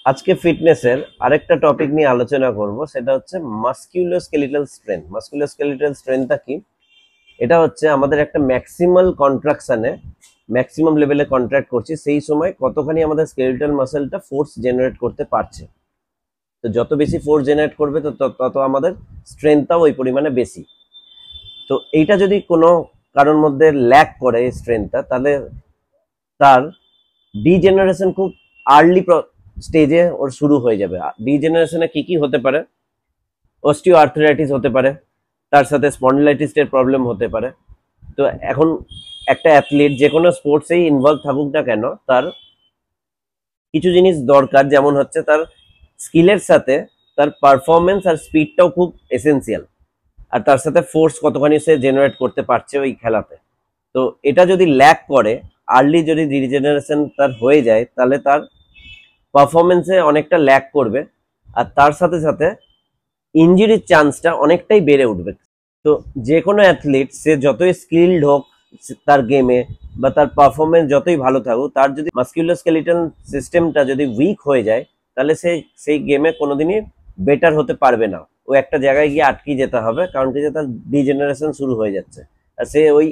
আজকে ফিটনেসের আরেকটা টপিক নিয়ে আলোচনা করব, সেটা হচ্ছে মাসকুলোস্কেলিটাল স্ট্রেংথ। মাসকুলোস্কেলিটাল স্ট্রেংথটা কি? এটা হচ্ছে আমাদের একটা ম্যাক্সিমাল কন্ট্রাকশনে, ম্যাক্সিমাম লেভেলে কন্ট্রাক্ট করছি, সেই সময় কতখানি আমাদের স্কেলিটাল মাসেলটা ফোর্স জেনারেট করতে পারছে। তো যত বেশি ফোর্স জেনারেট করবে তত আমাদের স্ট্রেংথটাও ওই পরিমাণে বেশি। তো এইটা যদি কোনো কারোর মধ্যে ল্যাক করে এই স্ট্রেংথটা, তাহলে তার ডিজেনারেশন খুব আর্লি স্টেজে ওর শুরু হয়ে যাবে। ডিজেনারেশনে কি কি হতে পারে? অস্টিও আর্থ্রাইটিস হতে পারে, তার সাথে স্পন্ডিলাইটিসের প্রবলেম হতে পারে। তো এখন একটা অ্যাথলিট যে কোনো স্পোর্টসেই ইনভলভ থাকুক না কেন, তার কিছু জিনিস দরকার, যেমন হচ্ছে তার স্কিলের সাথে তার পারফরমেন্স আর স্পিডটাও খুব এসেন্সিয়াল, আর তার সাথে ফোর্স কতখানি সে জেনারেট করতে পারছে ওই খেলাতে। তো এটা যদি ল্যাক করে, আর্লি যদি ডিজেনারেশন তার হয়ে যায়, তাহলে তার পারফরমেন্সে অনেকটা ল্যাক করবে, আর তার সাথে সাথে ইঞ্জুরির চান্সটা অনেকটাই বেড়ে উঠবে। তো যে কোনো অ্যাথলিট, সে যতই স্কিলড হোক তার গেমে, বা তার পারফরমেন্স যতই ভালো থাকুক, তার যদি মাসকুলোস্কেলিটাল সিস্টেমটা যদি উইক হয়ে যায়, তাহলে সে সেই গেমে কোনোদিনই বেটার হতে পারবে না। ও একটা জায়গায় গিয়ে আটকে যেতে হবে, কারণ কি, যে তার ডিজেনারেশন শুরু হয়ে যাচ্ছে, আর সে ওই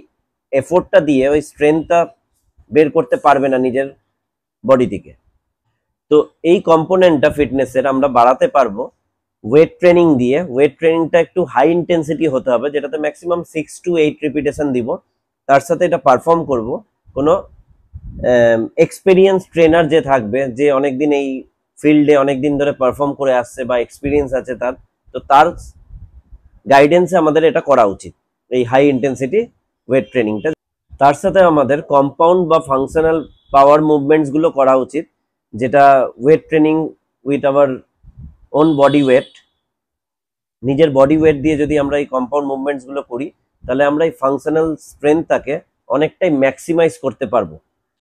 এফোর্টটা দিয়ে ওই স্ট্রেংথটা বের করতে পারবে না নিজের বডি থেকে। তো এই কম্পোনেন্টটা ফিটনেসের আমরা বাড়াতে পারবো ওয়েট ট্রেনিং দিয়ে। ওয়েট ট্রেনিংটা একটু হাই ইন্টেন্সিটি হতে হবে, যেটাতে ম্যাক্সিমাম 6 to 8 রিপিটেশন দিব। তার সাথে এটা পারফর্ম করব কোনো এক্সপিরিয়েন্স ট্রেনার যে থাকবে, যে অনেকদিন এই ফিল্ডে অনেকদিন ধরে পারফর্ম করে আসছে বা এক্সপিরিয়েন্স আছে তার, তো তার গাইডেন্সে আমাদের এটা করা উচিত, এই হাই ইন্টেন্সিটি ওয়েট ট্রেনিংটা। তার সাথে আমাদের কম্পাউন্ড বা ফাংশনাল পাওয়ার মুভমেন্টসগুলো করা উচিত, যেটা weight training with our own body weight. নিজের বডি ওয়েট দিয়ে যদি আমরা এই কম্পাউন্ড মুভমেন্টসগুলো করি, তাহলে আমরা এই ফাংশনাল স্ট্রেংথটাকে অনেকটাই ম্যাক্সিমাইজ করতে পারবো।